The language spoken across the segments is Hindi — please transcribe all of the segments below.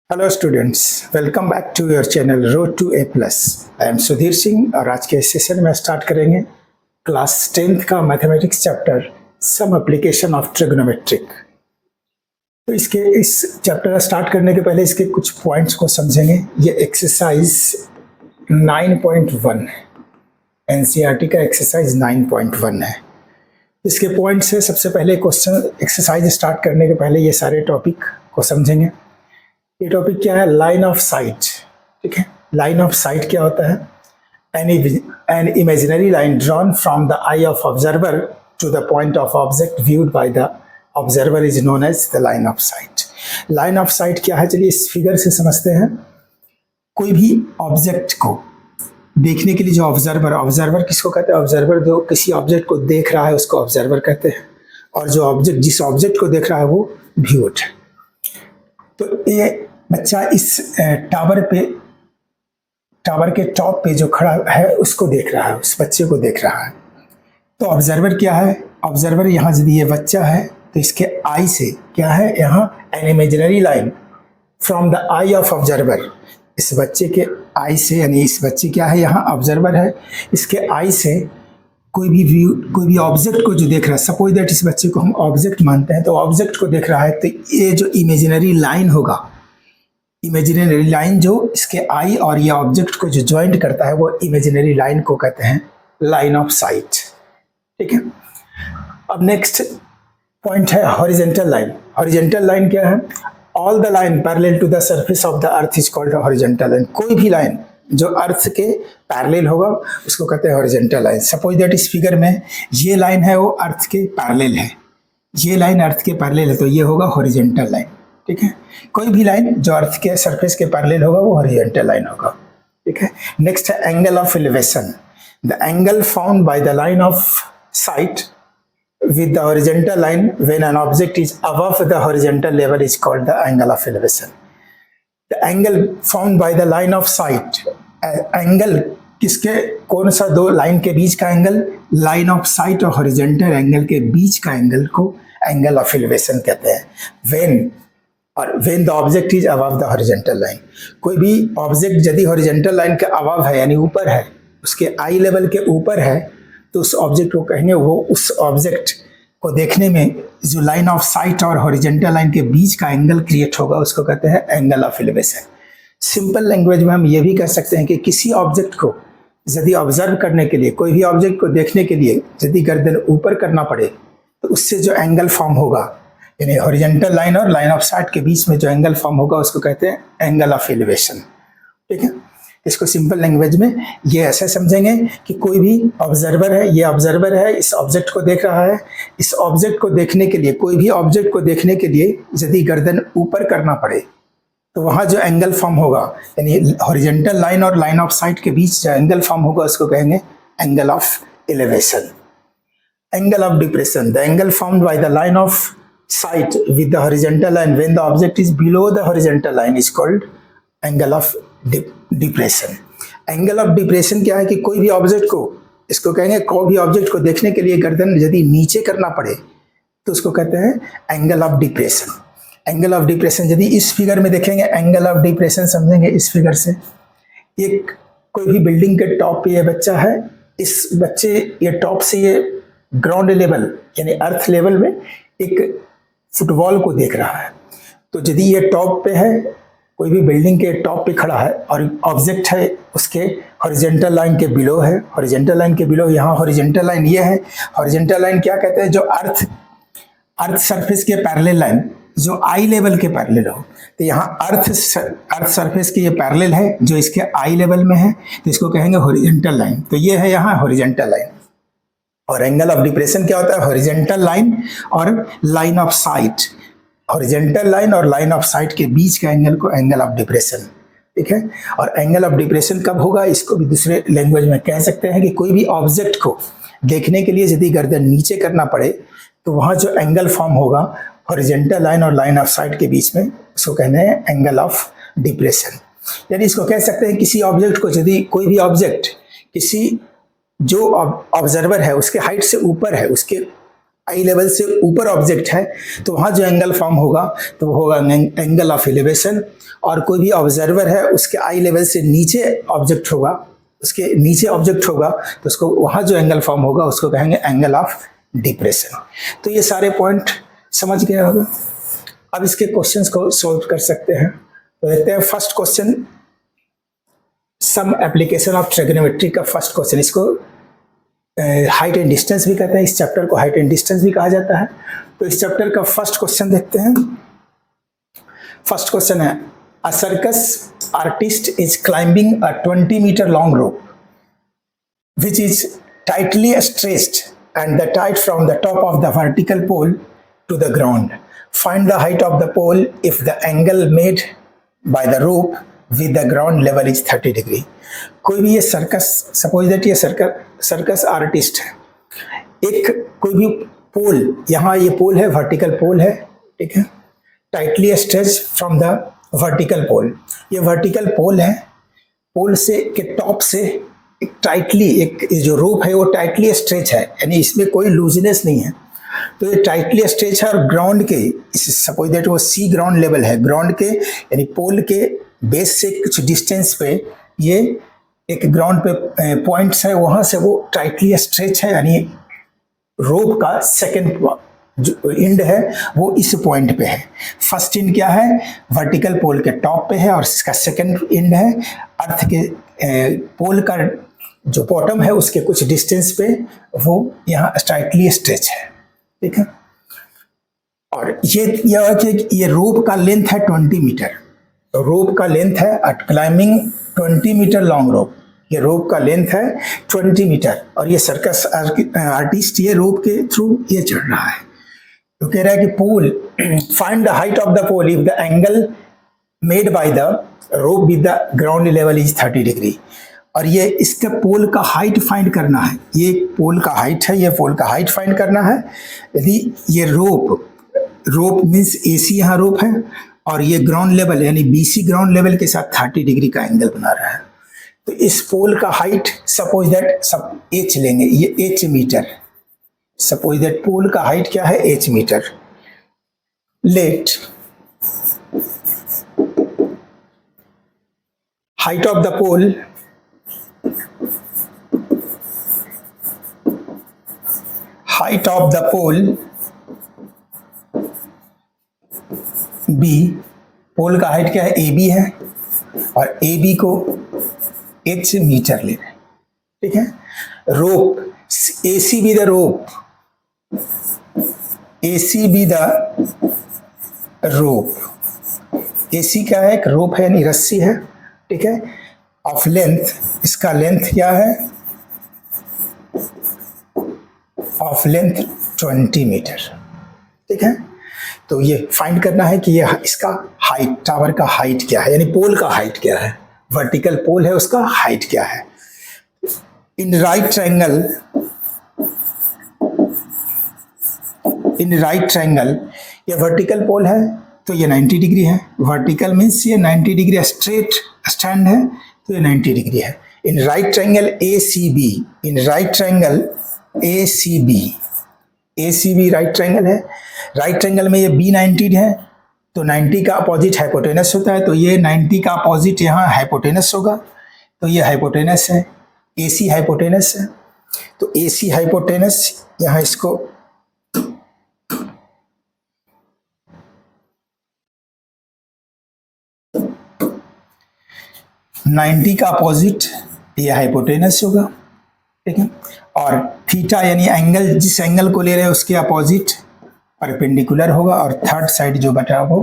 Hello students, welcome back to your channel road to A plus. I am Sudhir Singh और आज के सेशन में स्टार्ट करेंगे क्लास 10th का mathematics chapter some application of trigonometric. तो इस चैप्टर स्टार्ट करने के पहले इसके कुछ पॉइंट्स को समझेंगे। ये एक्सरसाइज 9.1 है, एनसीईआरटी का एक्सरसाइज 9.1 है। इसके पॉइंट्स है, सबसे पहले क्वेश्चन एक्सरसाइज स्टार्ट करने के पहले ये सारे टॉपिक को समझेंगे। ये टॉपिक क्या है? Line of sight. ठीक है, लाइन ऑफ साइट क्या होता है? An imaginary line drawn from the eye of observer to the point of object viewed by the observer is known as the line of sight. Line of sight क्या है? चलिए इस फिगर से समझते हैं। कोई भी ऑब्जेक्ट को देखने के लिए जो ऑब्जर्वर किसको कहते हैं? ऑब्जर्वर जो किसी ऑब्जेक्ट को देख रहा है उसको ऑब्जर्वर कहते हैं, और जो ऑब्जेक्ट जिस ऑब्जेक्ट को देख रहा है वो व्यूअर है। तो ये बच्चा इस टावर के टॉप पे जो खड़ा है उसको देख रहा है, उस बच्चे को देख रहा है। तो ऑब्जर्वर क्या है? ऑब्जर्वर यहाँ यदि ये बच्चा है तो इसके आई से क्या है? यहाँ N imaginary line from the eye of observer, इस बच्चे के आई से, यानी इस बच्चे क्या है? यहाँ ऑब्जर्वर है, इसके आई से कोई भी ऑब्जेक्ट को जो देख रहा है, सपोज दैट इस बच्चे को हम ऑब्जेक्ट मानते हैं, तो ऑब्जेक्ट को देख रहा है, तो ये जो इमेजिनरी लाइन होगा, इमेजिनरी लाइन जो इसके आई और ये ऑब्जेक्ट को जो ज्वाइंट करता है वो इमेजिनरी लाइन को कहते हैं लाइन ऑफ साइट। ठीक है, अब नेक्स्ट पॉइंट है हॉरिजेंटल लाइन। हॉरिजेंटल लाइन क्या है? All the line parallel to the surface of the earth is called horizontal line. कोई भी लाइन जो अर्थ के पैरेलल होगा उसको कहते हैं हॉरिजेंटल लाइन। सपोज दैट इस फिगर में ये लाइन है वो अर्थ के पैरेलल है, ये लाइन अर्थ के पैरेलल है, तो ये होगा हॉरिजेंटल लाइन। ठीक है, कोई भी लाइन जो अर्थ के सरफेस के पैरेलल होगा वो हॉरिजेंटल लाइन होगा। ठीक है, नेक्स्ट है angle of elevation. The angle found by the line of site with the horizontal line when an object is above the horizontal level is called the angle of elevation. The angle found by the line of sight, angle किसके, कौन सा दो लाइन के बीच का एंगल? लाइन ऑफ साइट और हॉरिजॉन्टल एंगल के बीच का एंगल को एंगल ऑफ एलिवेशन कहते हैं। When the object is above the horizontal line, कोई भी ऑब्जेक्ट यदि हॉरिजॉन्टल लाइन के अबव है यानी ऊपर है, उसके आई लेवल के ऊपर है, तो उस ऑब्जेक्ट को कहेंगे, वो उस ऑब्जेक्ट को देखने में जो लाइन ऑफ साइट और हॉरिजॉन्टल लाइन के बीच का एंगल क्रिएट होगा उसको कहते हैं angle of elevation. Simple language में हम ये भी कह सकते हैं कि किसी ऑब्जेक्ट को यदि ऑब्जर्व करने के लिए, कोई भी ऑब्जेक्ट को देखने के लिए यदि गर्दन ऊपर करना पड़े तो उससे जो एंगल फॉर्म होगा, यानी हॉरिजॉन्टल लाइन और लाइन ऑफ साइट के बीच में जो एंगल फॉर्म होगा उसको कहते हैं एंगल ऑफ एलिवेशन। ठीक है, इसको सिंपल लैंग्वेज में ये ऐसे समझेंगे कि कोई भी ऑब्जर्वर है, ये ऑब्जर्वर है, इस ऑब्जेक्ट को देख रहा है, इस ऑब्जेक्ट को देखने के लिए, कोई भी ऑब्जेक्ट को देखने के लिए यदि गर्दन ऊपर करना पड़े तो वहाँ जो एंगल फॉर्म होगा, यानी हॉरिजॉन्टल लाइन और लाइन ऑफ साइट के बीच जो एंगल फॉर्म होगा उसको कहेंगे angle of elevation. Angle of depression, the angle formed by the line of site with the horizontal line when the object is below the horizontal line is called angle of depression. Angle of depression क्या है कि कोई भी ऑब्जेक्ट को, इसको कहेंगे कोई भी ऑब्जेक्ट को देखने के लिए गर्दन यदि नीचे करना पड़े तो उसको कहते हैं angle of depression. Angle of depression यदि इस फिगर में देखेंगे, एंगल ऑफ डिप्रेशन समझेंगे इस फिगर से। एक कोई भी बिल्डिंग के टॉप पे ये बच्चा है, इस बच्चे ये टॉप से ये ग्राउंड लेवल यानी अर्थ लेवल में एक फुटबॉल को देख रहा है। तो यदि ये टॉप पे है, कोई भी बिल्डिंग के टॉप पे खड़ा है और ऑब्जेक्ट है उसके हॉरिजॉन्टल लाइन के बिलो है, हॉरिजॉन्टल लाइन के बिलो, यहाँ हॉरिजॉन्टल लाइन ये है। हॉरिजॉन्टल लाइन क्या कहते हैं? जो अर्थ सरफेस के पैरेलल लाइन, जो आई लेवल के पैरेलल हो। तो यहाँ अर्थ सरफेस के ये पैरेलल है जो इसके आई लेवल में है, तो इसको कहेंगे हॉरिजॉन्टल लाइन। तो ये है यहाँ हॉरिजॉन्टल लाइन। और एंगल ऑफ डिप्रेशन क्या होता है? हॉरिजॉन्टल लाइन और line of site, horizontal line और लाइन ऑफ साइट के बीच का एंगल को एंगल ऑफ डिप्रेशन। ठीक है, और एंगल ऑफ डिप्रेशन कब होगा? इसको भी दूसरे लैंग्वेज में कह सकते हैं कि कोई भी ऑब्जेक्ट को देखने के लिए यदि गर्दन नीचे करना पड़े तो वहाँ जो एंगल फॉर्म होगा हॉरिजॉन्टल लाइन और लाइन ऑफ साइट के बीच में, उसको कहते हैं एंगल ऑफ डिप्रेशन। यानी इसको कह सकते हैं किसी ऑब्जेक्ट को, यदि कोई भी ऑब्जेक्ट किसी जो ऑब्जर्वर है उसके हाइट से ऊपर है, उसके आई लेवल से ऊपर ऑब्जेक्ट है तो वहाँ जो एंगल फॉर्म होगा तो वो होगा एंगल ऑफ एलिवेशन, और कोई भी ऑब्जर्वर है उसके आई लेवल से नीचे ऑब्जेक्ट होगा, उसके नीचे ऑब्जेक्ट होगा तो उसको वहाँ जो एंगल फॉर्म होगा उसको कहेंगे एंगल ऑफ डिप्रेशन। तो ये सारे पॉइंट समझ गए होगा। अब इसके क्वेश्चंस को सॉल्व कर सकते हैं। तो देखते हैं first question, some application of trigonometry का फर्स्ट क्वेश्चन। इसको हाइट एंड डिस्टेंस भी कहते हैं, इस चैप्टर को हाइट एंड डिस्टेंस भी कहा जाता है। तो इस चैप्टर का फर्स्ट क्वेश्चन देखते हैं। फर्स्ट क्वेश्चन है, a circus artist is climbing a 20 metre long rope which is tightly stretched and the tight from the top of the vertical pole to the ground. Find the height of the pole if the angle made by the rope with the ground level is 30 degree. कोई भी ये सर्कस, सपोज दैट ये सर्कस आर्टिस्ट है, एक कोई भी पोल, यहाँ ये पोल है, वर्टिकल पोल है, ठीक है, tightly stretch from the vertical pole. ये वर्टिकल पोल है, पोल से के टॉप से एक टाइटली, एक जो रोप है वो टाइटली स्ट्रेच है, यानी इसमें कोई लूजनेस नहीं है। तो ये टाइटली स्ट्रेच है और ग्राउंड के, सपोज दैट वो सी ग्राउंड लेवल है, ग्राउंड के यानी पोल के बेस से कुछ डिस्टेंस पे ये एक ग्राउंड पे पॉइंट्स है, वहाँ से वो टाइटली स्ट्रेच है, यानी रोप का सेकेंड जो इंड है वो इस पॉइंट पे है। फर्स्ट इंड क्या है, वर्टिकल पोल के टॉप पे है, और इसका सेकेंड इंड है अर्थ के पोल का जो बॉटम है उसके कुछ डिस्टेंस पे, वो यहाँ टाइटली स्ट्रेच है, ठीक है। और ये रोप का लेंथ है 20 मीटर। तो रोप का लेंथ है at climbing 20 metre long rope, ये रोप का लेंथ है 20 मीटर, और ये सर्कस आर्टिस्ट ये रोप के थ्रू ये चढ़ रहा है। तो कह रहा है कि pole, find the height of the pole if the angle made by the rope with the ground level is 30 degree. और ये इसके पोल का हाइट फाइंड करना है, ये पोल का हाइट है, ये पोल का हाइट फाइंड करना है। यदि ये रोप मीन्स AC यहाँ रोप है, और ये ग्राउंड लेवल यानी BC ग्राउंड लेवल के साथ 30 डिग्री का एंगल बना रहा है। तो इस पोल का हाइट सपोज दैट सब H लेंगे, ये H metre, suppose that pole का हाइट क्या है, H metre. Let height of the pole B, pole का हाइट क्या है, AB है, और AB को H मीटर ले रहे हैं, ठीक है। रोप, AC be the rope, AC क्या है, एक रोप है यानी रस्सी है, ठीक है। ऑफ लेंथ, इसका लेंथ क्या है, ऑफ लेंथ 20 मीटर, ठीक है। तो ये फाइंड करना है कि ये इसका हाइट, टावर का हाइट क्या है, यानी पोल का हाइट क्या है, वर्टिकल पोल है उसका हाइट क्या है। इन राइट ट्रायंगल ये वर्टिकल पोल है तो ये 90 डिग्री है, वर्टिकल मीन्स ये 90 डिग्री स्ट्रेट स्टैंड है तो ये 90 डिग्री है। इन right triangle ACB right triangle है, राइट ट्रायंगल में ये B 90 है, तो 90 का अपोजिट हाइपोटेनस होता है, तो ये 90 का अपोजिट यहाँ हाइपोटेनस होगा, तो ये हाइपोटेनस है, AC हाइपोटेनस है। तो AC हाइपोटेनस यहाँ इसको नाइन्टी का अपोजिट ये हाइपोटेनस होगा, ठीक है। और थीटा यानी एंगल, जिस एंगल को ले रहे हैं उसके अपोजिट परपेंडिकुलर होगा, और थर्ड साइड जो बटा वो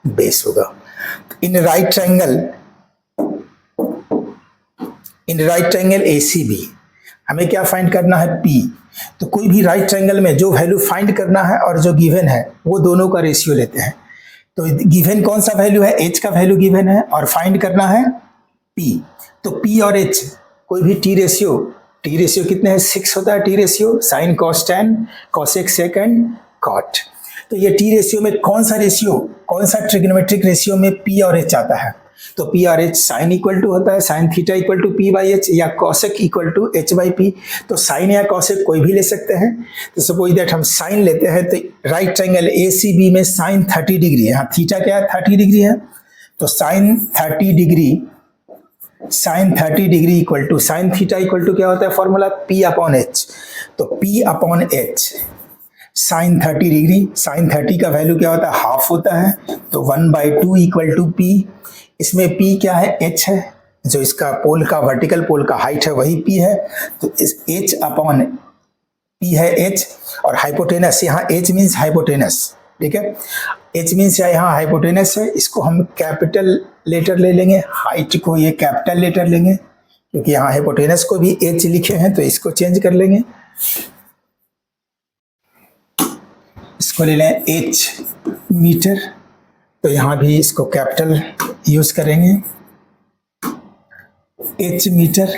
बेस होगा। इन राइट ट्रायंगल ACB हमें क्या फाइंड करना है, P। तो कोई भी राइट ट्रायंगल में जो वैल्यू फाइंड करना है और जो गिवन है वो दोनों का रेशियो लेते हैं। तो गिवन कौन सा वैल्यू है, H का वैल्यू गिवन है और फाइंड करना है P। तो P और H कोई भी टी रेशियो कितने हैं, 6 होता है T ratio, sine cos tan cosec second cot. तो ये टी रेशियो में कौन सा ट्रिग्नोमेट्रिक रेशियो में P और H आता है, तो पी और एच साइन इक्वल टू होता है, sine theta equal to p by h, या cosec equal to h by p. तो साइन या कॉसेक कोई भी ले सकते हैं। तो सपोज दैट हम साइन लेते हैं, तो right triangle A C B में साइन 30 डिग्री है। यहाँ थीटा क्या है, 30 डिग्री है। तो sine 30 degree equal to sine theta equal to क्या होता है फॉर्मूला, पी अपॉन एच। तो P upon H sine 30 degree, sine 30 का वैल्यू क्या होता है, हाफ होता है। तो 1/2 इक्वल टू पी। इसमें पी क्या है, एच है, जो इसका पोल का वर्टिकल पोल का हाइट है वही पी है। तो इस एच अपॉन पी है एच, और हाइपोटेनस, यहाँ एच मीन्स हाइपोटेनस, ठीक है। एच मीन्स यहाँ हाइपोटेनस है, इसको हम कैपिटल लेटर ले लेंगे, हाइट को ये कैपिटल लेटर लेंगे, क्योंकि यहाँ हाइपोटेनस को भी एच लिखे हैं, तो इसको चेंज कर लेंगे। इसको ले लें एच मीटर, तो यहाँ भी इसको कैपिटल यूज करेंगे, एच मीटर।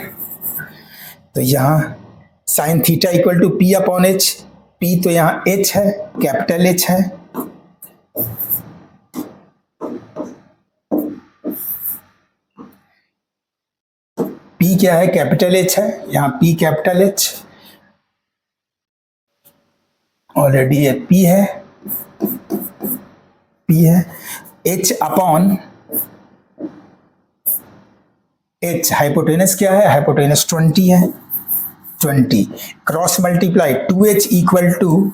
तो यहाँ sine theta equal to P upon H, P तो यहाँ एच है, कैपिटल एच है। पी क्या है, कैपिटल एच है, यहाँ पी कैपिटल एच, ऑलरेडी ये पी है, एच अपॉन एच, हाइपोटेनस क्या है, हाइपोटेनस 20 है, 20 cross multiply 2h equal to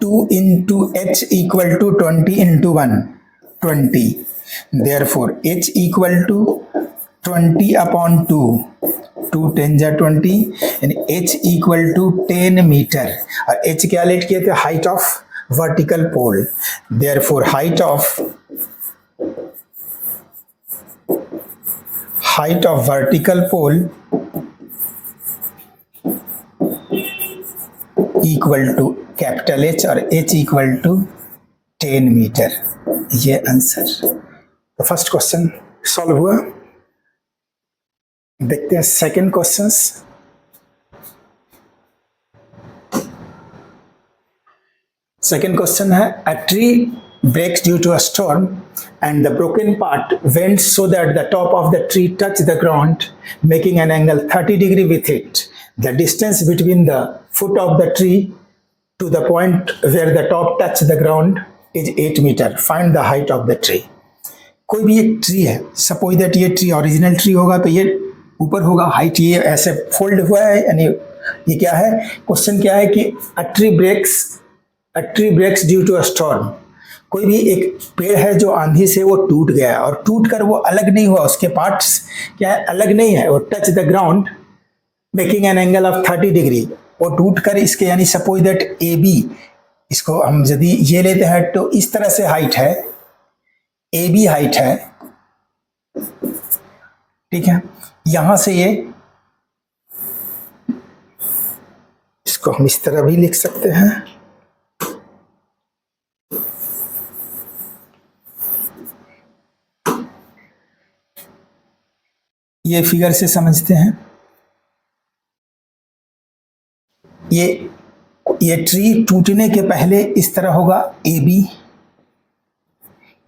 2 into H equal to 20 into 1, 20। Therefore h equal to 20 upon 2, 2 10 जा 20, यानी h इक्वल टू 10 मीटर। और h क्या लेट किए थे, height of vertical pole. Therefore height of vertical pole equal to capital H, और h इक्वल टू 10 मीटर। ये आंसर। तो फर्स्ट क्वेश्चन सॉल्व हुआ। देखते हैं सेकंड क्वेश्चंस। सेकंड क्वेश्चन है, a tree breaks due to a storm and the broken part bends so that the top of the tree touch the ground, making an angle 30 degree with it. The distance between the foot of the tree to the point where the top touch the ground is 8 meter. Find the height of the tree. कोई भी एक ट्री है, सपोज दैट ये ट्री ओरिजिनल ट्री होगा तो ये ऊपर होगा, हाइट ये ऐसे फोल्ड हुआ है, यानी ये क्या है, क्वेश्चन क्या है कि a tree breaks due to a storm. कोई भी एक पेड़ है जो आंधी से वो टूट गया, और टूट कर वो अलग नहीं हुआ, उसके पार्ट्स क्या है, अलग नहीं है, वो touch the ground making an angle of 30 degree. वो टूट कर इसके, यानी सपोज दैट ए बी, इसको हम यदि ये लेते हैं तो इस तरह से हाइट है, ए बी हाइट है, ठीक है। यहां से ये, इसको हम इस तरह भी लिख सकते हैं, ये फिगर से समझते हैं। ये ट्री टूटने के पहले इस तरह होगा ए बी,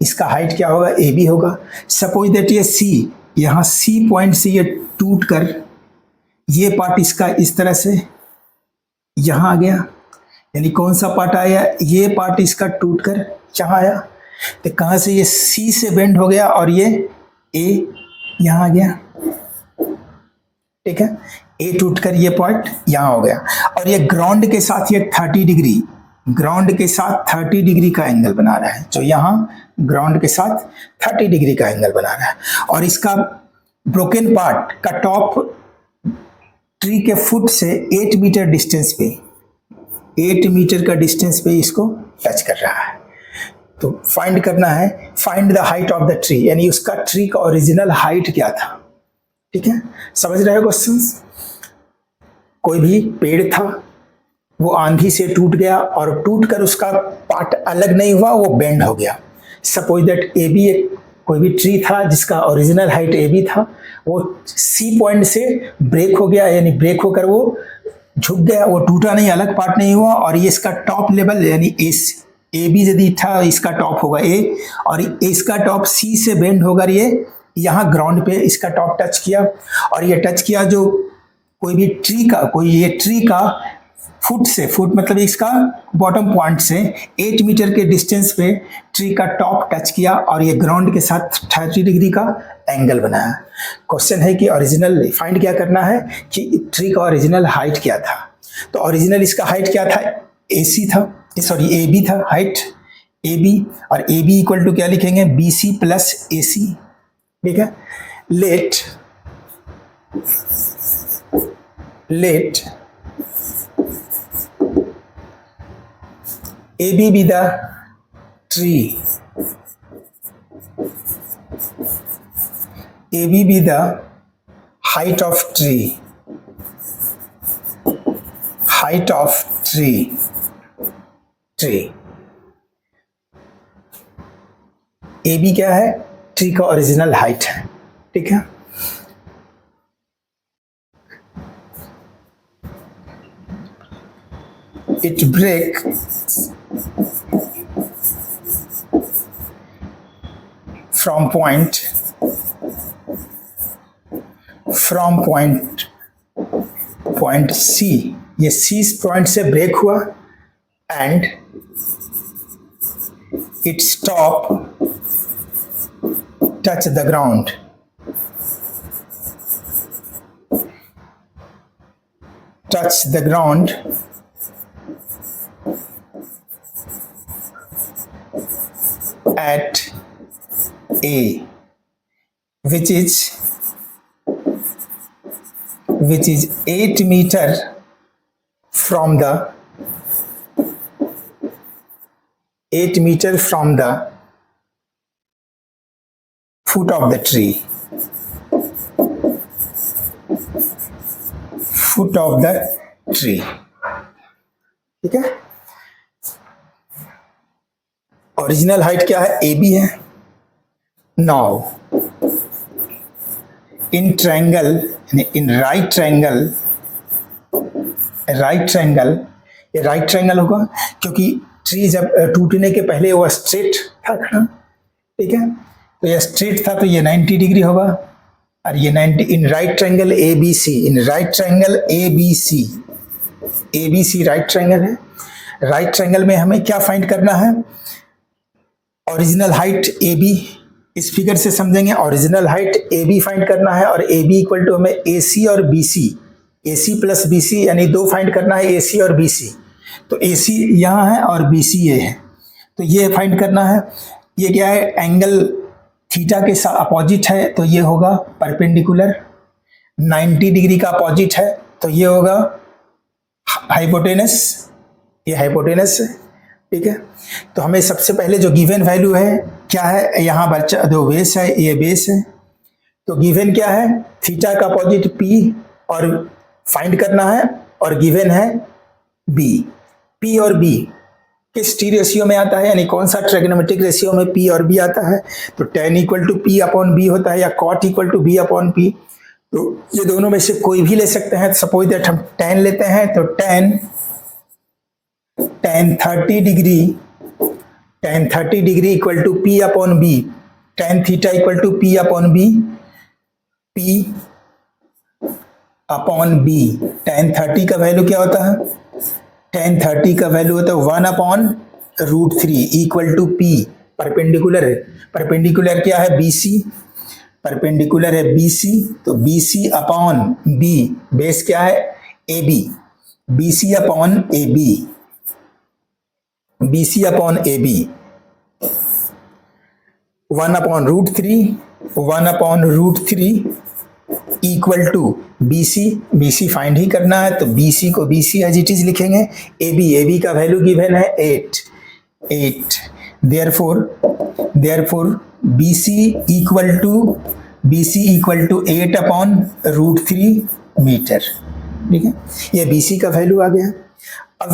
इसका हाइट क्या होगा, ए बी होगा। सपोज दैट ये सी, यहाँ सी पॉइंट से ये टूट कर ये पार्ट इसका इस तरह से यहाँ आ गया, यानी कौन सा पार्ट आया, ये पार्ट इसका टूट कर यहाँ आया, तो कहाँ से ये सी से बेंड हो गया और ये ए यहाँ आ गया, ठीक है। ए टूट कर ये पॉइंट यहाँ हो गया, और ये ग्राउंड के साथ ये 30 डिग्री, ग्राउंड के साथ 30 डिग्री का एंगल बना रहा है, जो यहाँ ग्राउंड के साथ 30 डिग्री का एंगल बना रहा है। और इसका ब्रोकन पार्ट का टॉप ट्री के फुट से 8 मीटर डिस्टेंस पे, 8 मीटर का डिस्टेंस पे इसको टच कर रहा है। तो फाइंड करना है, find the height of the tree, यानी उसका ट्री का ओरिजिनल हाइट क्या था, ठीक है। समझ रहे हो क्वेश्चंस। कोई भी पेड़ था, वो आंधी से टूट गया, और टूट कर उसका पार्ट अलग नहीं हुआ, वो बेंड हो गया। सपोज दैट ए बी, कोई भी ट्री था जिसका ओरिजिनल हाइट ए बी था, वो सी पॉइंट से ब्रेक हो गया, यानी ब्रेक होकर वो झुक गया, वो टूटा नहीं, अलग पार्ट नहीं हुआ। और ये इसका टॉप लेवल, यानी ए बी यदि था, इसका टॉप होगा ए, और इसका टॉप सी से बेंड होकर ये यहाँ ग्राउंड पे इसका टॉप टच किया, और ये टच किया जो कोई भी ट्री का, कोई ये ट्री का फुट से, फुट मतलब इसका बॉटम पॉइंट से 8 मीटर के डिस्टेंस पे ट्री का टॉप टच किया और ये ग्राउंड के साथ 30 डिग्री का एंगल बनाया। क्वेश्चन है कि ओरिजिनल फाइंड क्या करना है कि ट्री का ओरिजिनल हाइट क्या था। तो ओरिजिनल इसका हाइट क्या था, AC था, सॉरी AB था, हाइट AB, और AB इक्वल टू क्या लिखेंगे, BC प्लस AC। ठीक है, late AB be the tree, AB be the height of tree, height of tree, AB क्या है, ट्री का ओरिजिनल हाइट है। ठीक है, it breaks from point C, ये C पॉइंट से ब्रेक हुआ and its top touch the ground, at A, which is 8 meter from the foot of the tree, ठीक है। ओरिजिनल हाइट क्या है, AB है। Now in triangle, in right triangle, ये राइट ट्रायंगल होगा क्योंकि ट्री जब टूटने के पहले वो स्ट्रेट था खड़ा। ठीक है, तो ये स्ट्रेट था तो ये 90 डिग्री होगा, और ये 90 इन right triangle ABC, ABC right triangle है। राइट ट्रायंगल में हमें क्या फाइंड करना है, ओरिजिनल हाइट AB, इस फिगर से समझेंगे। ओरिजिनल हाइट AB फाइंड करना है और AB इक्वल टू हमें AC और BC, AC प्लस BC यानी 2 फाइंड करना है, AC और BC। तो AC यहाँ है और BC ये है, तो ये फाइंड करना है। ये क्या है, एंगल थीटा के साथ अपोजिट है, तो ये होगा परपेंडिकुलर। 90 डिग्री का अपोजिट है तो ये होगा हाइपोटेनस, ये हाइपोटेनस है। ठीक है, तो हमें सबसे पहले जो गिवन वैल्यू है क्या है, यहाँ बच्चा जो बेस है ये बेस है, तो गिवन क्या है, थीटा का अपोजिट P और फाइंड करना है, और गिवन है B। P और B किस T रेशियो में आता है, यानी कौन सा ट्रिग्नोमेट्रिक रेशियो में P और B आता है, तो tan equal to P upon B होता है या cot equal to B upon P। तो ये दोनों में से कोई भी ले सकते हैं। सपोज दैट हम tan लेते हैं, तो tan 30 degree equal to P upon B, tan theta equal to P upon B, P upon B। tan 30 का वैल्यू क्या होता है, tan 30 का वैल्यू होता है 1 upon √3 equal to P। Perpendicular है, परपेंडिकुलर क्या है, BC, परपेंडिकुलर है BC, तो BC अपॉन B, बेस क्या है AB, BC upon AB, BC upon AB 1 upon √3 equal to BC find ही करना है, तो BC को BC एज इट इज लिखेंगे। AB का वैल्यू गिवन है 8। Therefore BC equal to 8 upon √3 metre. ठीक है, ये BC का वैल्यू आ गया। अब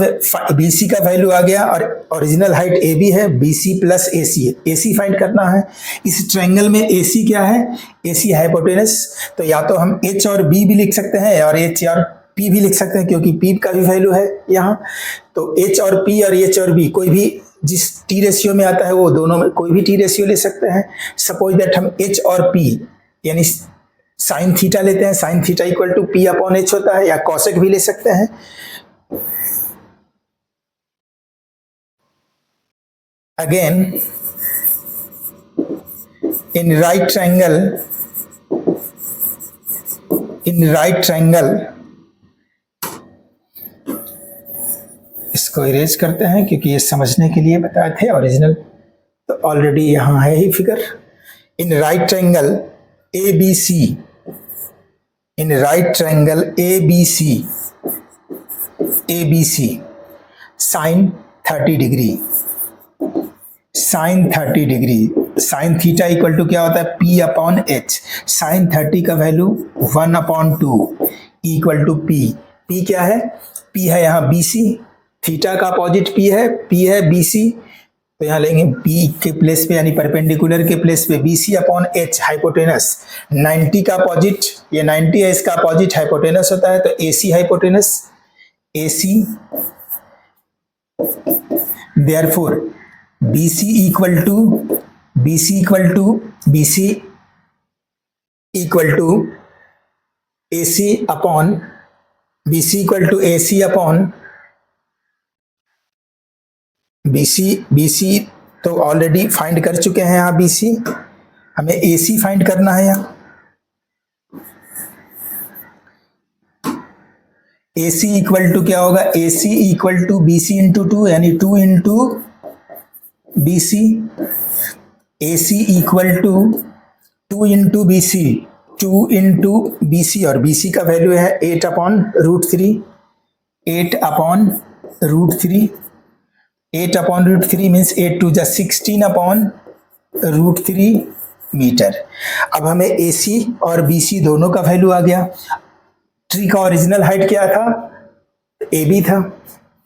BC का वैल्यू आ गया और ओरिजिनल हाइट AB है, BC प्लस AC है, AC फाइंड करना है। इस ट्रायंगल में AC क्या है, AC हाइपोटेनस, तो या तो हम H और B भी लिख सकते हैं और H और P भी लिख सकते हैं क्योंकि P का भी वैल्यू है यहाँ। तो H और P और H और B कोई भी जिस टी रेशियो में आता है वो दोनों में कोई भी टी रेशियो ले सकते हैं। सपोज दैट हम एच और पी यानी साइन थीटा लेते हैं, sine theta equal to P upon H होता है, या कॉसेक भी ले सकते हैं। अगेन इन राइट ट्रायंगल इसको इरेज करते हैं क्योंकि ये समझने के लिए बताए थे ओरिजिनल, तो ऑलरेडी यहां है ही figure. In right triangle A B C, in right triangle A B C sine 30 degree, sine 30 degree, sine theta equal to क्या होता है पी अपॉन एच। साइन 30 का value 1/2 equal to p. P क्या है? पी है यहाँ बी सी, थीटा का अपोजिट पी है बी सी, तो यहाँ लेंगे पी के प्लेस पे यानी परपेंडिकुलर के प्लेस पे B C upon H hypotenuse. 90 का अपोजिट, ये 90 है, इसका अपोजिट हाइपोटेनस होता है, तो A C hypotenuse, A C. Therefore B C equal to A C upon B C तो ऑलरेडी फाइंड कर चुके हैं यहाँ बी सी, हमें ए सी फाइंड करना है यहाँ। ए सी इक्वल टू क्या होगा? A C equal to B C into 2 यानी 2 into B C. A C equal to 2 into B C, 2 into B C, और बी सी का वैल्यू है 8/√3, 8/√3। 8/√3 मीन्स 8 to 16/√3 मीटर। अब हमें ए सी और बी सी दोनों का वैल्यू आ गया। ट्री का ओरिजिनल हाइट क्या था? ए बी था।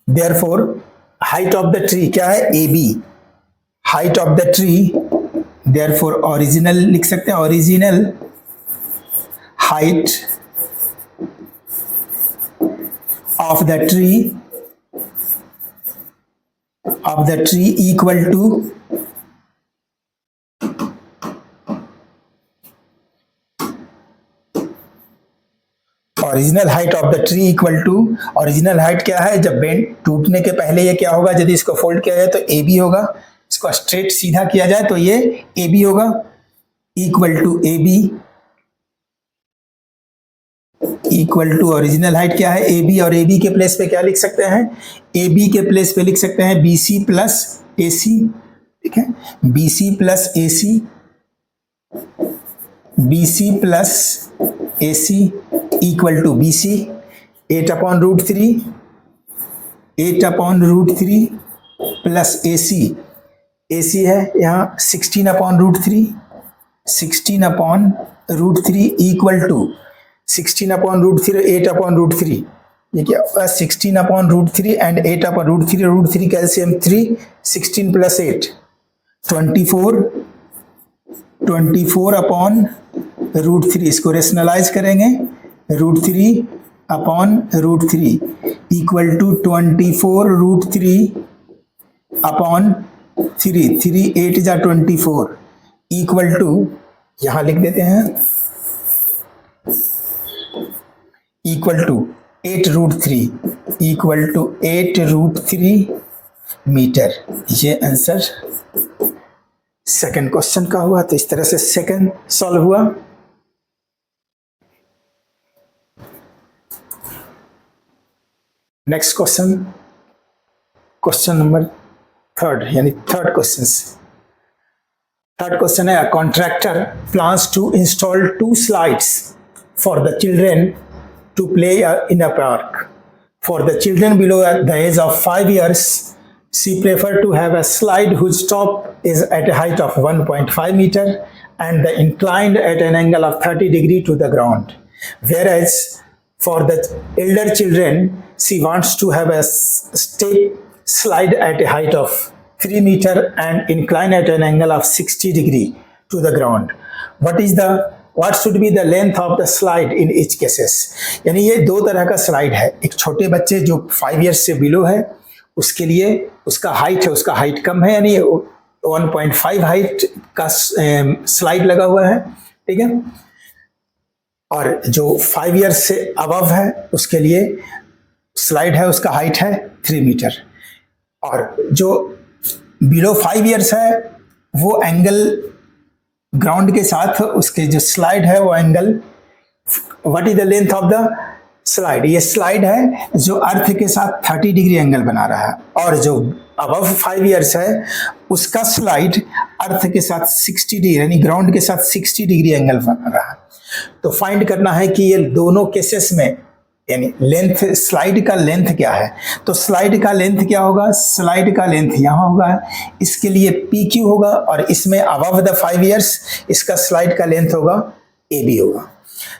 Therefore height of the tree क्या है? A B. Height of the tree, therefore original लिख सकते हैं, original height of the tree equal to original height of the tree equal to, original height क्या है? जब बेंड टूटने के पहले ये क्या होगा? यदि इसको फोल्ड किया जाए तो ए बी होगा, इसको स्ट्रेट सीधा किया जाए तो ये ए बी होगा, equal to A B, equal to original height क्या है? ए बी, और ए बी के प्लेस पे क्या लिख सकते हैं? ए बी के प्लेस पे लिख सकते हैं B C plus A C, ठीक है, B C plus A C, B C plus A C equal to B C 8/√3, 8/√3 plus A C है यहाँ 16/√3, 16/√3 इक्वल टू 16/√3, 8/√3, ये क्या होगा? 16/√3 एंड 8/√3, √3 कैल्शियम 3, 16 प्लस 8 24/√3, इसको रेशनलाइज करेंगे, √3/√3 इक्वल टू 24√3/3, 3 8 जा 24 इक्वल टू, यहां लिख देते हैं, equal to 8√3, equal to 8√3 metre. ये आंसर सेकंड क्वेश्चन का हुआ। तो इस तरह से सेकंड सॉल्व हुआ। Next question, question number third, यानी थर्ड क्वेश्चन है, contractor plans to install 2 slides for the children to play in a park. For the children below the age of 5 years, she preferred to have a slide whose top is at a height of 1.5 meter and the inclined at an angle of 30 degree to the ground. Whereas for the elder children, she wants to have a step slide at a height of 3 meter and incline at an angle of 60 degree to the ground. What should be the length of the slide in each cases? यानी ये दो तरह का स्लाइड है, एक छोटे बच्चे जो 5 years से बिलो है उसके लिए उसका हाइट है, उसका हाइट कम है, यानी 1.5 हाइट का स्लाइड लगा हुआ है, ठीक है। और जो 5 ईयर्स से अबव है उसके लिए स्लाइड है, उसका हाइट है 3 मीटर। और जो बिलो 5 ईयर्स है वो एंगल ग्राउंड के साथ उसके जो स्लाइड है वो angle, what is the length of the slide, ये स्लाइड है जो अर्थ के साथ 30 डिग्री एंगल बना रहा है। और जो अबव 5 ईयर्स है उसका स्लाइड अर्थ के साथ 60 डिग्री यानी ग्राउंड के साथ 60 डिग्री एंगल बना रहा है। तो फाइंड करना है कि ये दोनों केसेस में यानी लेंथ, स्लाइड का लेंथ क्या है। तो स्लाइड का लेंथ क्या होगा, स्लाइड का लेंथ यहाँ होगा, इसके लिए PQ होगा, और इसमें अबव द 5 ईयर्स इसका स्लाइड का लेंथ होगा AB होगा।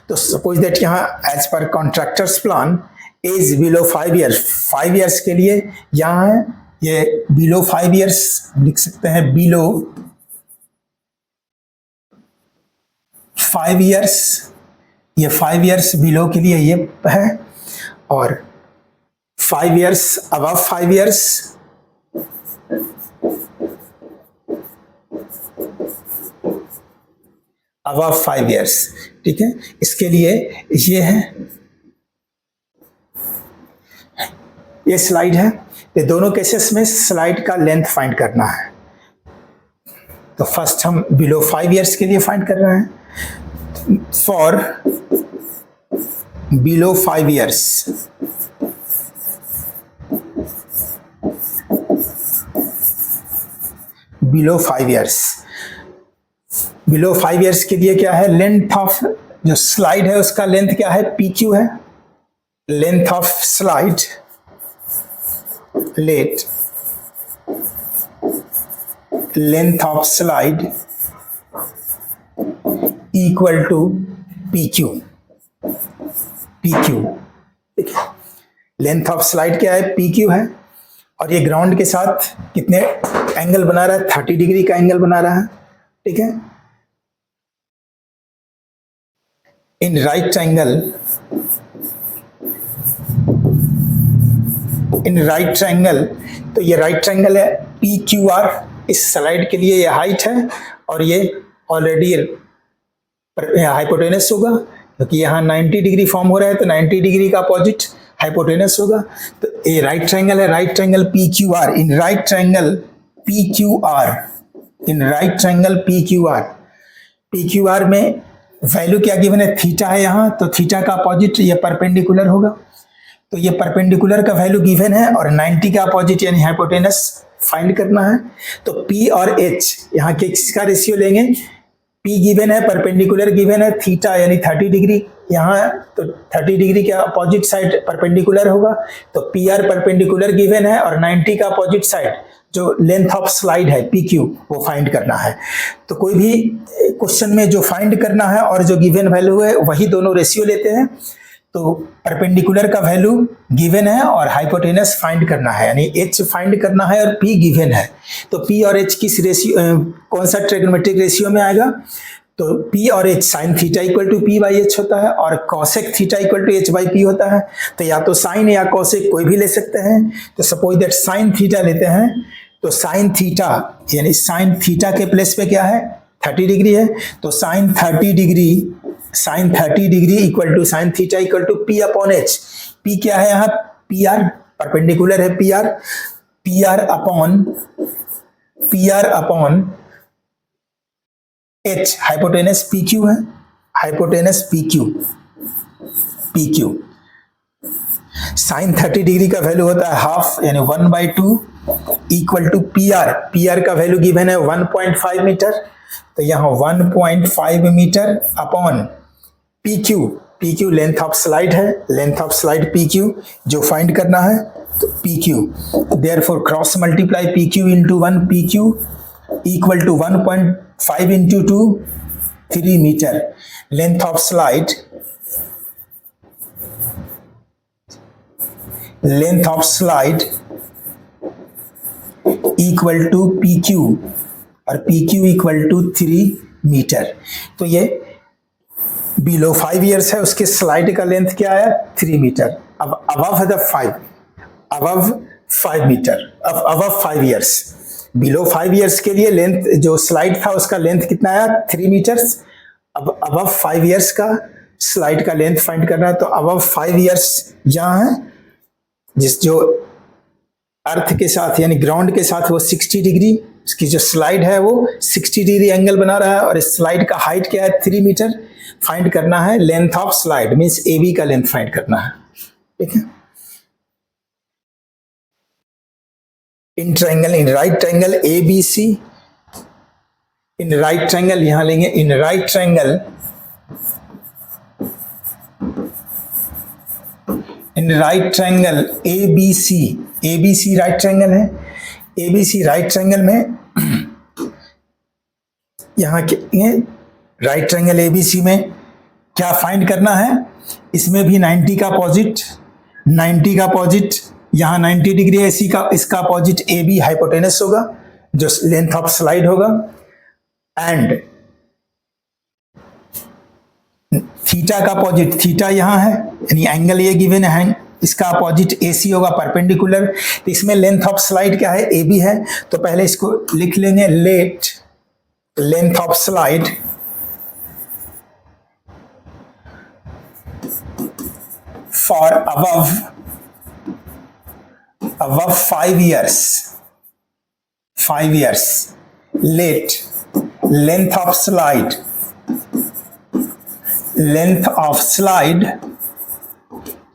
तो सपोज दैट यहाँ एज पर contractors plan as below 5 years, 5 years के लिए यहाँ है ये बिलो 5 ईयर्स लिख सकते हैं, बिलो 5 ईयर्स, ये 5 ईयर्स बिलो के लिए ये है, और 5 years above 5 years above 5 years, ठीक है। इसके लिए ये है, ये स्लाइड है। ये दोनों केसेस में स्लाइड का लेंथ फाइंड करना है। तो फर्स्ट हम बिलो 5 ईयर्स के लिए फाइंड कर रहे हैं। For below 5 years, below 5 years, below 5 years के लिए क्या है, लेंथ ऑफ जो स्लाइड है उसका लेंथ क्या है, PQ है। Length of slide, length of slide equal to PQ, PQ, ठीक है। लेंथ ऑफ स्लाइड क्या है, PQ है, और ये ग्राउंड के साथ कितने एंगल बना रहा है, 30 डिग्री का एंगल बना रहा है, ठीक है। इन राइट ट्रायंगल, इन राइट ट्रायंगल, तो ये राइट ट्रायंगल है PQR, इस स्लाइड के लिए ये हाइट है, और ये ऑलरेडी हाइपोटेनस होगा, क्योंकि यहाँ 90 डिग्री फॉर्म हो रहा है, तो 90 डिग्री का अपोजिट हाइपोटेनस होगा। तो ये राइट ट्रायंगल है, राइट ट्रायंगल PQR, इन राइट ट्रायंगल PQR, इन राइट ट्रायंगल PQR, PQR में वैल्यू क्या गिवन है, थीटा है यहाँ, तो थीटा का अपोजिट ये परपेंडिकुलर होगा, तो ये परपेंडिकुलर का वैल्यू गिवन है, और 90 का अपोजिट यानी हाइपोटेनस फाइंड करना है। तो P और H यहाँ के किसका रेशियो लेंगे, P गिवन है, परपेंडिकुलर गिवन है, थीटा यानी 30 डिग्री यहाँ, तो 30 डिग्री के अपोजिट साइड परपेंडिकुलर होगा, तो PR परपेंडिकुलर गिवन है, और 90 का अपोजिट साइड जो लेंथ ऑफ स्लाइड है PQ वो फाइंड करना है। तो कोई भी क्वेश्चन में जो फाइंड करना है और जो गिवन वैल्यू है वही दोनों रेशियो लेते हैं। तो परपेंडिकुलर का वैल्यू गिवन है और हाइपोटेनस फाइंड करना है, यानी H फाइंड करना है और P गिवन है। तो P और H किस रेशियो, कौन सा ट्रिग्नोमेट्रिक रेशियो में आएगा, तो P और H sine theta equal to P by H होता है, और cosec theta equal to H by P होता है। तो या तो साइन या कॉसेक कोई भी ले सकते हैं। तो सपोज दैट साइन थीटा लेते हैं, तो साइन थीटा यानी साइन थीटा के प्लेस पे क्या है, 30 डिग्री है, तो sine 30 degree, sine 30 degree equal to sine theta equal to P upon H। P क्या है यहाँ, PR परपेंडिकुलर है, PR upon H, hypotenuse PQ है, हाइपोटेनस PQ। साइन 30 डिग्री का वैल्यू होता है हाफ यानी 1/2 इक्वल टू PR का वैल्यू गिवन है 1.5 मीटर, तो यहाँ 1.5 metre upon PQ length of slide है, लेंथ ऑफ स्लाइड PQ जो फाइंड करना है, तो PQ therefore cross multiply PQ into 1 PQ equal to 1.5 into 2 3 metre. Length of slide, length of slide equal to PQ और PQ इक्वल टू 3 मीटर। तो ये बिलो 5 ईयर्स है, उसके स्लाइड का लेंथ क्या है, 3 मीटर। अब above the 5, above 5 metre above 5 years. Below 5 years के लिए लेंथ जो स्लाइड था उसका लेंथ कितना आया 3 मीटर्स। अब अबव 5 ईयर्स का स्लाइड का लेंथ फाइंड करना है, तो अबव 5 ईयर्स जहां है, जिस जो अर्थ के साथ यानी ग्राउंड के साथ वो 60 डिग्री, उसकी जो स्लाइड है वो 60 डिग्री एंगल बना रहा है, और इस स्लाइड का हाइट क्या है 3 मीटर। फाइंड करना है length of slide, means A B का लेंथ फाइंड करना है। ठीक है, in triangle, in right triangle A B C, in right triangle यहां लेंगे, in right triangle, in right triangle A B C, A B C right triangle है। A B C right triangle में यहां के right triangle A B C में क्या फाइंड करना है, इसमें भी 90 का अपोजिट, 90 का अपोजिट, यहां 90 डिग्री है इसी का, इसका अपोजिट ए बी हाइपोटेनस होगा जो लेंथ ऑफ स्लाइड होगा, एंड थीटा का अपोजिट, थीटा यहां है यानी एंगल ये गिवन है, इसका अपोजिट ए सी होगा परपेंडिकुलर। तो इसमें लेंथ ऑफ स्लाइड क्या है ए बी है, तो पहले इसको लिख लेंगे, let length of slide for above 5 years, 5 years, let length of slide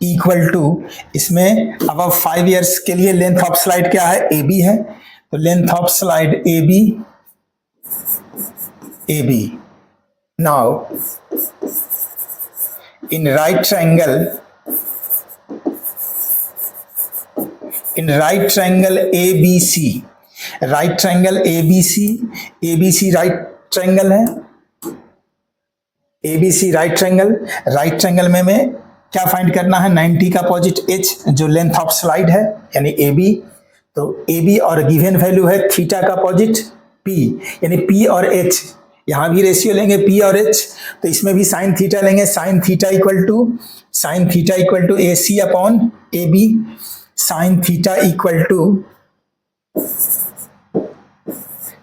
equal to, इसमें above 5 years के लिए लेंथ ऑफ स्लाइड क्या है ए बी है, तो length of slide A B. Now in right triangle, in right triangle A B C, right triangle A B C right triangle है, A B C right triangle, right triangle में क्या फाइंड करना है 90 का अपोजिट एच जो लेंथ ऑफ स्लाइड है यानी ए बी, तो ए बी और गिवन वैल्यू है थीटा का अपोजिट पी, यानी पी और एच, यहां भी रेशियो लेंगे पी और एच, तो इसमें भी साइन थीटा लेंगे, sine theta equal to A C upon A B, sine theta equal to,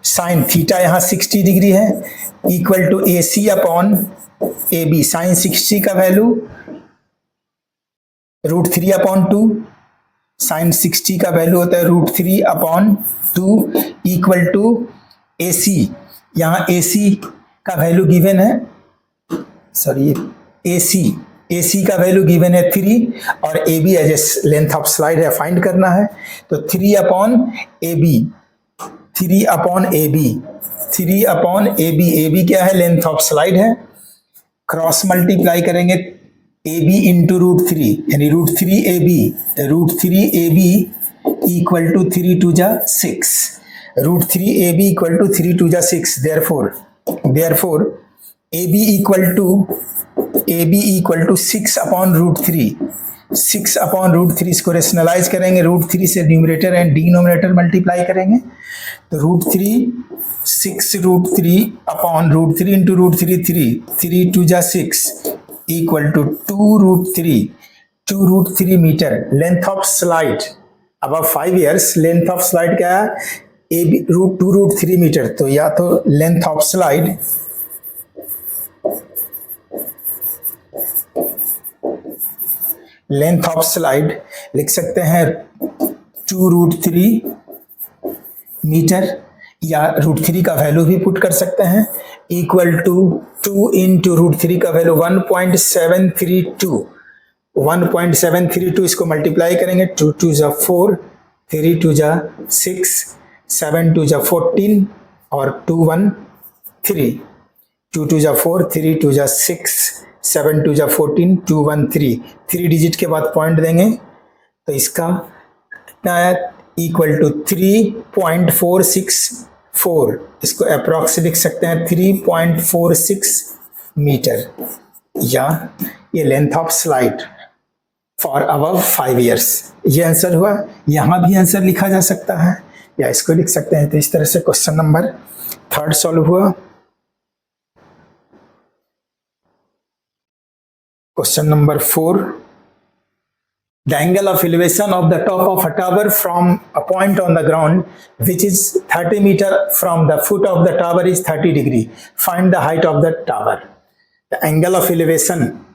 sine theta यहां 60 डिग्री है, equal to A C upon A B, sine 60 का वैल्यू √3 अपॉन 2, साइन 60 का वैल्यू होता है √3 upon 2 equal to A C, यहां ए सी का वैल्यू गिवन है, सॉरी ए सी का वैल्यू गिवन है 3, और A B as length of slide है फाइंड करना है, तो 3 upon A B, 3 upon A B क्या है लेंथ ऑफ स्लाइड है, क्रॉस मल्टीप्लाई करेंगे ए बी इंटू √3 यानी √3 ए बी इक्वल टू 3 2 जा 6, √3 ए बी इक्वल टू 3 2 जा 6, therefore A B equal to 6 upon √3, 6 upon √3, इसको रेशनलाइज करेंगे, √3 से न्यूमरेटर एंड डिनोमिनेटर मल्टीप्लाई करेंगे, तो √3 6 √3 अपॉन √3 इंटू √3 3 2 जा 6 equal to 2 √3 metre. Length of slide अब 5 ईयर्स, लेंथ ऑफ स्लाइड क्या है ए बी √2 √3 मीटर, तो या तो लेंथ ऑफ स्लाइड लिख सकते हैं 2 √3 मीटर, या √3 का वैल्यू भी पुट कर सकते हैं, इक्वल टू 2 इंटू √3 का वैल्यू 1.732, इसको मल्टीप्लाई करेंगे, 2 2 जा 4, 3 2 जा 6, 7 2 जा 14 और 2 1 3, 2 2 जा 4, 3 2 जा 6, 7 2 जा 14, 2 1 3, 3 डिजिट के बाद पॉइंट देंगे, तो इसका कितना है इक्वल टू 3.464, इसको अप्रॉक्स लिख सकते हैं 3.46 मीटर, या ये length of slide for above 5 years. ये आंसर हुआ, यहां भी आंसर लिखा जा सकता है या इसको लिख सकते हैं। तो इस तरह से क्वेश्चन नंबर 3 सॉल्व हुआ। Question number 4, The angle of elevation of the top of a tower from a point on the ground which is 30 meter from the foot of the tower is 30 degree. Find the height of the tower. The angle of elevation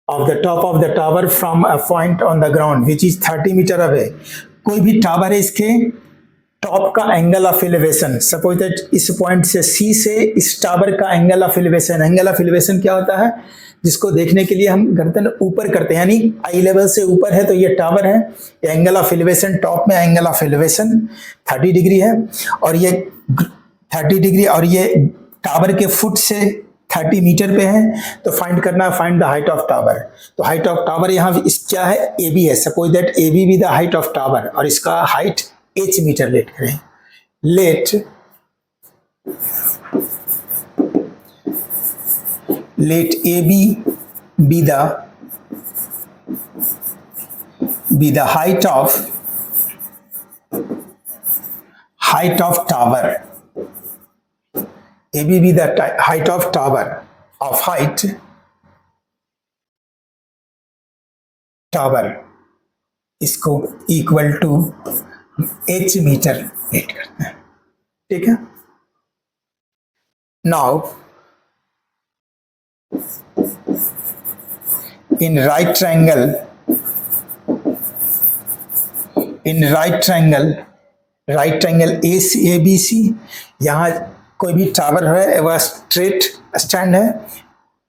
of the top of the tower from a point on the ground which is 30 meter away. कोई भी टावर है इसके टॉप का angle of elevation, suppose that इस पॉइंट से सी से इस टावर का angle of elevation, angle of elevation क्या होता है जिसको देखने के लिए हम गर्दन ऊपर करते हैं, यानी आई लेवल से ऊपर है तो ये टावर है, ये एंगल ऑफ एलिवेशन, टॉप में एंगल ऑफ एलिवेशन 30 डिग्री है और ये 30 डिग्री और ये टावर के फुट से 30 मीटर पे है, तो फाइंड करना, find the height of tower. तो हाइट ऑफ टावर यहाँ इस क्या है, ए बी है, सपोज दैट ए बी भी द हाइट ऑफ टावर और इसका हाइट h मीटर लेट करें। Let A B the height of tower, A B the height of tower of height tower, इसको equal to h metre let करते हैं, ठीक है। Now in right triangle A B C, यहाँ कोई भी टावर है वह स्ट्रेट स्टैंड है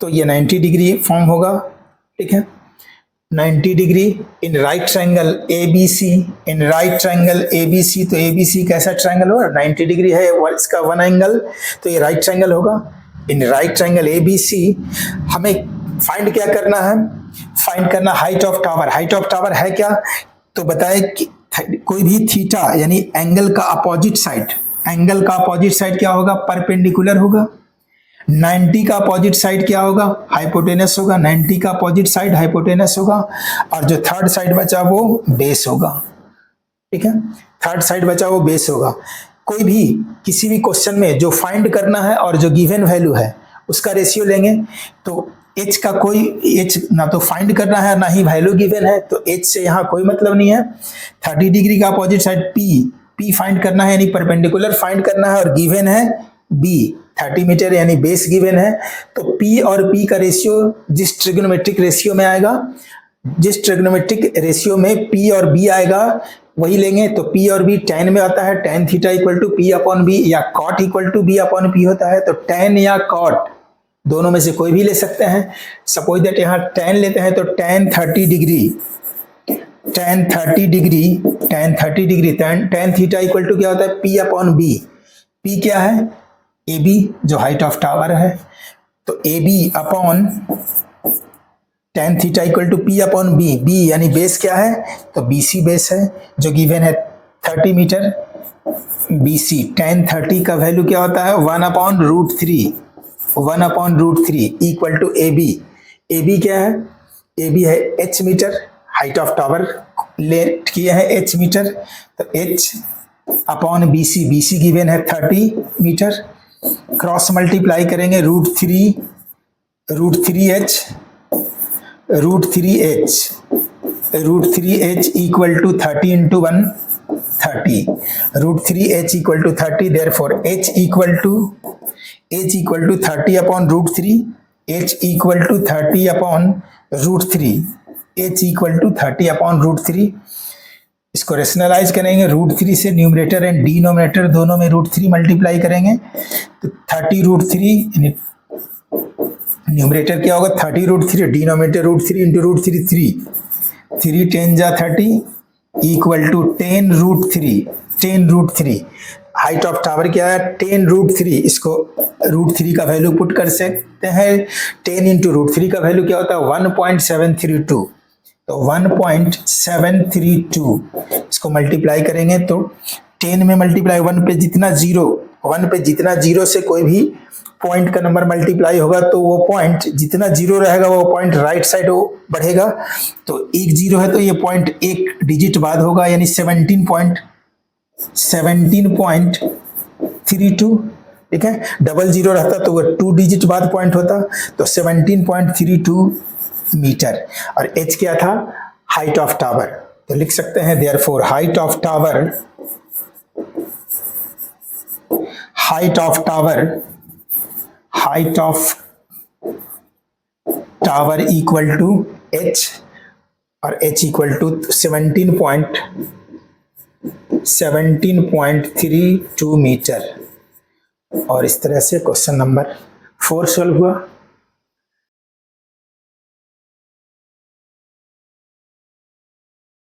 तो ये 90 डिग्री फॉर्म होगा, ठीक है। 90 degree in right triangle A B C, in right triangle A B C, तो ए बी सी कैसा ट्रायंगल होगा, 90 डिग्री है इसका वन एंगल, तो ये राइट ट्रायंगल होगा। In right triangle A B C हमें फाइंड क्या करना है, फाइंड करना height of tower. Height of tower है क्या, तो बताए कि कोई भी थीटा यानी एंगल का अपोजिट साइड, एंगल का अपोजिट साइड क्या होगा, परपेंडिकुलर होगा। 90 का अपोजिट साइड क्या होगा, हाइपोटेनस होगा। 90 का अपोजिट साइड हाइपोटेनस होगा और जो थर्ड साइड बचा वो बेस होगा, ठीक है। थर्ड साइड बचा वो बेस होगा। कोई भी किसी भी क्वेश्चन में जो फाइंड करना है और जो गिवन वैल्यू है उसका रेशियो लेंगे, तो h का कोई h ना तो फाइंड करना है ना ही वैल्यू गिवन है, तो h से यहाँ कोई मतलब नहीं है। 30 डिग्री का अपोजिट साइड p फाइंड करना है यानी परपेंडिकुलर फाइंड करना है और गिवन है b 30 मीटर यानी बेस गिवन है, तो p और p का रेशियो जिस ट्रिग्नोमेट्रिक रेशियो में आएगा, जिस ट्रिग्नोमेट्रिक रेशियो में p और b आएगा वही लेंगे। तो p और b tan में आता है, tan theta equal to p upon b या cot equal to b upon p होता है, तो tan या cot दोनों में से कोई भी ले सकते हैं। सपोज दैट यहाँ tan लेते हैं तो tan 30 degree tan theta equal to क्या होता है, p अपॉन b। p क्या है, AB जो हाइट ऑफ टावर है, तो AB upon tan theta equal to p upon b। b यानी बेस क्या है, तो BC बेस है जो गिवन है 30 मीटर। BC tan 30 का वैल्यू क्या होता है, 1 upon root three equal to AB। AB क्या है, AB है h metre, height of tower let किया है h मीटर, तो h अपॉन BC गिवन है 30 मीटर। क्रॉस मल्टीप्लाई करेंगे root three H equal to 30 into 1 30, root three H equal to 30, therefore h equal to 30 upon root three, h equal to 30 upon root three, h equal to 30 upon root three. इसको रेशनलाइज करेंगे, रूट थ्री से न्यूमरेटर एंड डिनोमिनेटर दोनों में रूट थ्री मल्टीप्लाई करेंगे तो 30 रूट थ्री, न्यूमरेटर क्या होगा 30 root three, denominator root three into root three, 3 10 जा 30 equal to 10 root three. Height of tower क्या है, 10 रूट थ्री, इसको रूट थ्री का वैल्यू पुट कर सकते हैं। 10 इंटू रूट थ्री का वैल्यू क्या होता है 1.732, तो 1.732 इसको मल्टीप्लाई करेंगे तो 10 में मल्टीप्लाई 1 पे जितना जीरो से कोई भी पॉइंट का नंबर मल्टीप्लाई होगा तो वो पॉइंट जितना जीरो रहेगा वो पॉइंट राइट साइड वो बढ़ेगा। तो एक जीरो है तो ये पॉइंट एक डिजिट बाद होगा यानी 17.32, ठीक है। डबल जीरो रहता तो वो 2 डिजिट बाद पॉइंट होता, तो 17.32 मीटर। और h क्या था हाइट ऑफ टावर, तो लिख सकते हैं therefore height of tower equal to h, और h इक्वल टू 17.32 मीटर। और इस तरह से क्वेश्चन नंबर 4 सॉल्व हुआ।